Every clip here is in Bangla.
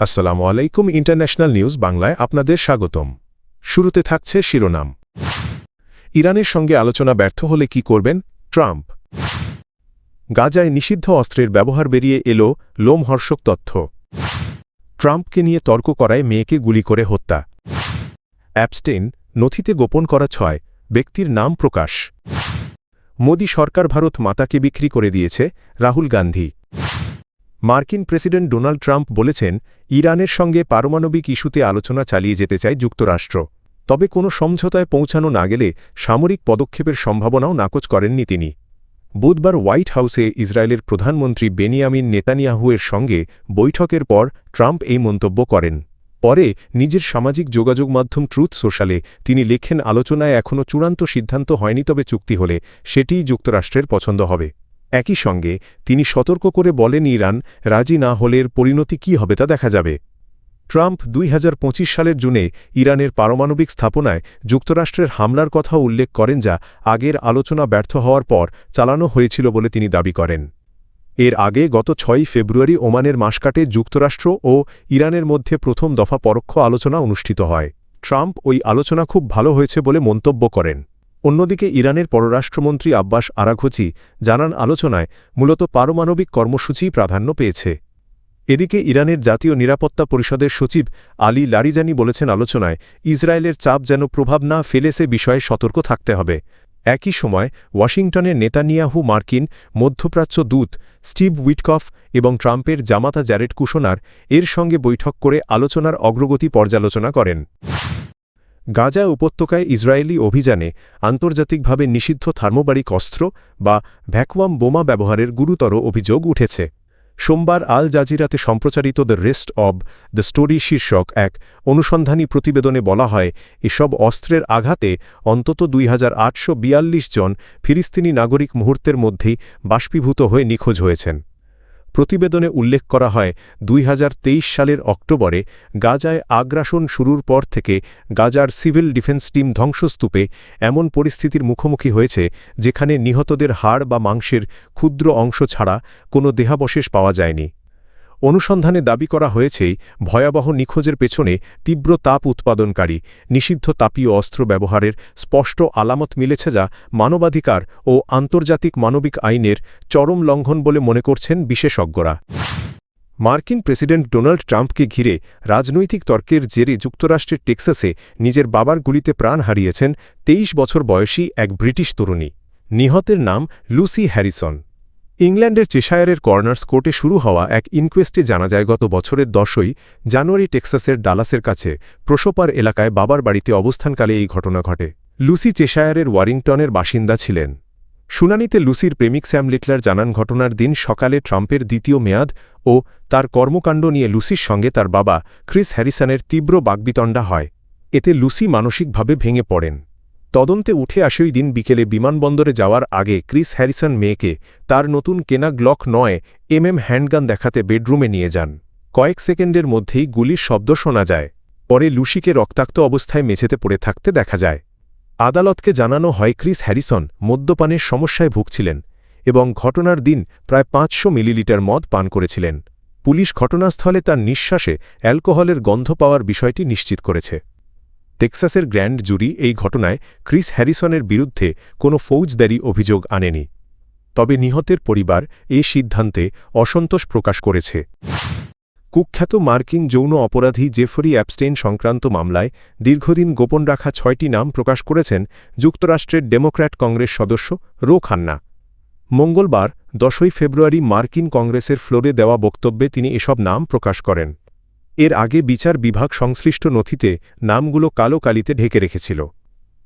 আসসালামু আলাইকুম ইন্টারন্যাশনাল নিউজ বাংলায় আপনাদের স্বাগতম। শুরুতে থাকছে শিরোনাম। ইরানের সঙ্গে আলোচনা ব্যর্থ হলে কি করবেন ট্রাম্প? গাজায় নিষিদ্ধ অস্ত্রের ব্যবহার বেরিয়ে এল লোমহর্ষক তথ্য। ট্রাম্পকে নিয়ে তর্ক করায় মেয়েকে গুলি করে হত্যা। অ্যাপস্টেইন নথিতে গোপন করা 6 ব্যক্তির নাম প্রকাশ। মোদি সরকার ভারত মাতাকে বিক্রি করে দিয়েছে রাহুল গান্ধী। মার্কিন প্রেসিডেন্ট ডোনাল্ড ট্রাম্প বলেছেন, ইরানের সঙ্গে পারমাণবিক ইস্যুতে আলোচনা চালিয়ে যেতে চায় যুক্তরাষ্ট্র, তবে কোনো সমঝোতায় পৌঁছানো না গেলে সামরিক পদক্ষেপের সম্ভাবনাও নাকচ করেননি তিনি। বুধবার হোয়াইট হাউসে ইসরায়েলের প্রধানমন্ত্রী বেনিয়ামিন নেতানিয়াহুয়ের সঙ্গে বৈঠকের পর ট্রাম্প এই মন্তব্য করেন। পরে নিজের সামাজিক যোগাযোগ মাধ্যম ট্রুথ সোশ্যালে তিনি লেখেন, আলোচনায় এখনও চূড়ান্ত সিদ্ধান্ত হয়নি, তবে চুক্তি হলে সেটিই যুক্তরাষ্ট্রের পছন্দ হবে। একই সঙ্গে তিনি সতর্ক করে বলেন, ইরান রাজি না হলে এর পরিণতি কী হবে তা দেখা যাবে। ট্রাম্প 2025 সালের জুনে ইরানের পারমাণবিক স্থাপনায় যুক্তরাষ্ট্রের হামলার কথাও উল্লেখ করেন, যা আগের আলোচনা ব্যর্থ হওয়ার পর চালানো হয়েছিল বলে তিনি দাবি করেন। এর আগে গত 6 ফেব্রুয়ারি ওমানের মাসকাটে যুক্তরাষ্ট্র ও ইরানের মধ্যে প্রথম দফা পরোক্ষ আলোচনা অনুষ্ঠিত হয়। ট্রাম্প ওই আলোচনা খুব ভালো হয়েছে বলে মন্তব্য করেন। অন্যদিকে ইরানের পররাষ্ট্রমন্ত্রী আব্বাস আরাঘচি জানান, আলোচনায় মূলত পারমাণবিক কর্মসূচিই প্রাধান্য পেয়েছে। এদিকে ইরানের জাতীয় নিরাপত্তা পরিষদের সচিব আলী লারিজানি বলেছেন, আলোচনায় ইসরায়েলের চাপ যেন প্রভাব না ফেলে সে বিষয়ে সতর্ক থাকতে হবে। একই সময় ওয়াশিংটনের নেতানিয়াহু মার্কিন মধ্যপ্রাচ্য দূত স্টিভ উইটকফ এবং ট্রাম্পের জামাতা জ্যারেড কুশনার এর সঙ্গে বৈঠক করে আলোচনার অগ্রগতি পর্যালোচনা করেন। গাজা উপত্যকায় ইসরায়েলি অভিযানে আন্তর্জাতিকভাবে নিষিদ্ধ থার্মোবারিক অস্ত্র বা ভ্যাকুয়াম বোমা ব্যবহারের গুরুতর অভিযোগ উঠেছে। সোমবার আল জাজিরাতে সম্প্রচারিত the rest of the story শীর্ষক এক অনুসন্ধানী প্রতিবেদনে বলা হয়, এসব অস্ত্রের আঘাতে অন্তত 2842 জন ফিলিস্তিনি নাগরিক মুহূর্তের মধ্যেই বাষ্পীভূত হয়ে নিখোঁজ হয়েছেন। প্রতিবেদনে উল্লেখ করা হয়, 2023 সালের অক্টোবরে গাজায় আগ্রাসন শুরুর পর থেকে গাজার সিভিল ডিফেন্স টিম ধ্বংসস্তূপে এমন পরিস্থিতির মুখোমুখি হয়েছে যেখানে নিহতদের হাড় বা মাংসের ক্ষুদ্র অংশ ছাড়া কোনো দেহাবশেষ পাওয়া যায়নি। অনুসন্ধানে দাবি করা হয়েছে, ভয়াবহ নিখোঁজের পেছনে তীব্র তাপ উৎপাদনকারী নিষিদ্ধ তাপীয় অস্ত্র ব্যবহারের স্পষ্ট আলামত মিলেছে, যা মানবাধিকার ও আন্তর্জাতিক মানবিক আইনের চরম লঙ্ঘন বলে মনে করছেন বিশেষজ্ঞরা। মার্কিন প্রেসিডেন্ট ডোনাল্ড ট্রাম্পকে ঘিরে রাজনৈতিক তর্কের জেরে যুক্তরাষ্ট্রের টেক্সাসে নিজের বাবার গুলিতে প্রাণ হারিয়েছেন 23 বছর বয়সী এক ব্রিটিশ তরুণী। নিহতের নাম লুসি হ্যারিসন। ইংল্যান্ডের চেশায়ারের কর্নার্স কোর্টে শুরু হওয়া এক ইনকোয়েস্টে জানা যায়, গত বছরের 10ই জানুয়ারি টেক্সাসের ডালাসের কাছে প্রোসোপার এলাকায় বাবার বাড়িতে অবস্থানকালে এই ঘটনা ঘটে। লুসি চেশায়ারের ওয়ারিংটনের বাসিন্দা ছিলেন। শুনানিতে লুসির প্রেমিক স্যাম লিটলার জানান, ঘটনার দিন সকালে ট্রাম্পের দ্বিতীয় মেয়াদ ও তার কর্মকাণ্ড নিয়ে লুসির সঙ্গে তার বাবা ক্রিস হ্যারিসনের তীব্র বাগ্বিতণ্ডা হয়। এতে লুসি মানসিকভাবে ভেঙে পড়েন। তদন্তে উঠে আসে, ওই দিন বিকেলে বিমানবন্দরে যাওয়ার আগে ক্রিস হ্যারিসন মেয়েকে তার নতুন কেনা গ্লক 9mm হ্যান্ডগান দেখাতে বেডরুমে নিয়ে যান। কয়েক সেকেন্ডের মধ্যেই গুলির শব্দ শোনা যায়। পরে লুসিকে রক্তাক্ত অবস্থায় মেঝেতে পড়ে থাকতে দেখা যায়। আদালতকে জানানো হয়, ক্রিস হ্যারিসন মদ্যপানের সমস্যায় ভুগছিলেন এবং ঘটনার দিন প্রায় 500 মিলিলিটার মদ পান করেছিলেন। পুলিশ ঘটনাস্থলে তার নিঃশ্বাসে অ্যালকোহলের গন্ধ পাওয়ার বিষয়টি নিশ্চিত করেছে। টেক্সাসের গ্র্যান্ড জুরি এই ঘটনায় ক্রিস হ্যারিসনের বিরুদ্ধে কোনো ফৌজদারি অভিযোগ আনেনি। তবে নিহতের পরিবার এই সিদ্ধান্তে অসন্তোষ প্রকাশ করেছে। কুখ্যাত মার্কিন যৌন অপরাধী জেফরি অ্যাপস্টেইন সংক্রান্ত মামলায় দীর্ঘদিন গোপন রাখা 6টি নাম প্রকাশ করেছেন যুক্তরাষ্ট্রের ডেমোক্র্যাট কংগ্রেস সদস্য রো খান্না। মঙ্গলবার 10 ফেব্রুয়ারি মার্কিন কংগ্রেসের ফ্লোরে দেওয়া বক্তব্যে তিনি এসব নাম প্রকাশ করেন। এর আগে বিচার বিভাগ সংশ্লিষ্ট নথিতে নামগুলো কালো কালিতে ঢেকে রেখেছিল।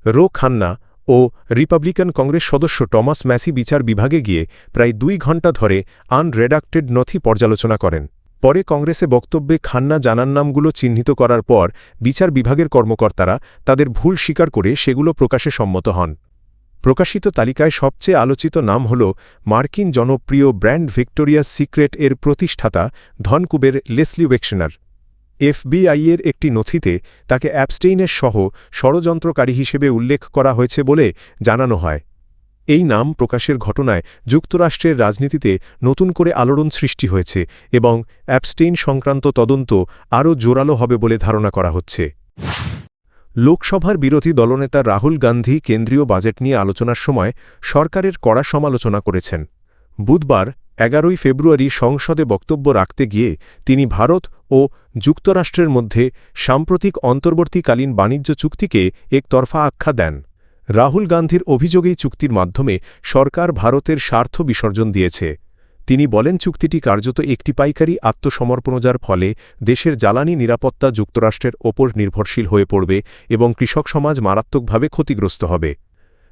রো খান্না ও রিপাবলিকান কংগ্রেস সদস্য টমাস ম্যাসি বিচার বিভাগে গিয়ে প্রায় 2 ঘণ্টা ধরে আনরেডাক্টেড নথি পর্যালোচনা করেন। পরে কংগ্রেসে বক্তব্যে খান্না জানান, নামগুলো চিহ্নিত করার পর বিচার বিভাগের কর্মকর্তারা তাদের ভুল স্বীকার করে সেগুলো প্রকাশে সম্মত হন। প্রকাশিত তালিকায় সবচেয়ে আলোচিত নাম হল মার্কিন জনপ্রিয় ব্র্যান্ড ভিক্টোরিয়াস সিক্রেট এর প্রতিষ্ঠাতা ধনকুবের লেসলি ওয়েকশনার। এফবিআইয়ের একটি নথিতে তাকে অ্যাপস্টেইনের সহ ষড়যন্ত্রকারী হিসেবে উল্লেখ করা হয়েছে বলে জানানো হয়। এই নাম প্রকাশের ঘটনায় যুক্তরাষ্ট্রের রাজনীতিতে নতুন করে আলোড়ন সৃষ্টি হয়েছে এবং অ্যাপস্টেইন সংক্রান্ত তদন্ত আরও জোরালো হবে বলে ধারণা করা হচ্ছে। লোকসভার বিরোধী দলনেতা রাহুল গান্ধী কেন্দ্রীয় বাজেট নিয়ে আলোচনার সময় সরকারের কড়া সমালোচনা করেছেন। বুধবার 11 ফেব্রুয়ারি সংসদে বক্তব্য রাখতে গিয়ে তিনি ভারত ও যুক্তরাষ্ট্রের মধ্যে সাম্প্রতিক অন্তর্বর্তীকালীন বাণিজ্য চুক্তিকে একতরফা আখ্যা দেন। রাহুল গান্ধীর অভিযোগেই চুক্তির মাধ্যমে সরকার ভারতের স্বার্থ বিসর্জন দিয়েছে। তিনি বলেন চুক্তিটি কার্যত একটি পাইকারি আত্মসমর্পণতার ফলে দেশের জ্বালানি নিরাপত্তা যুক্তরাষ্ট্রের ওপর নির্ভরশীল হয়ে পড়বে এবং কৃষক সমাজ মারাত্মকভাবে ক্ষতিগ্রস্ত হবে।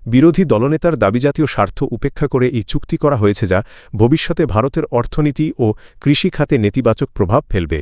বিরোধী দলনেতার দাবিজাতীয় স্বার্থ উপেক্ষা করে এই চুক্তি করা হয়েছে যা ভবিষ্যতে ভারতের অর্থনীতি ও কৃষি খাতে নেতিবাচক প্রভাব ফেলবে।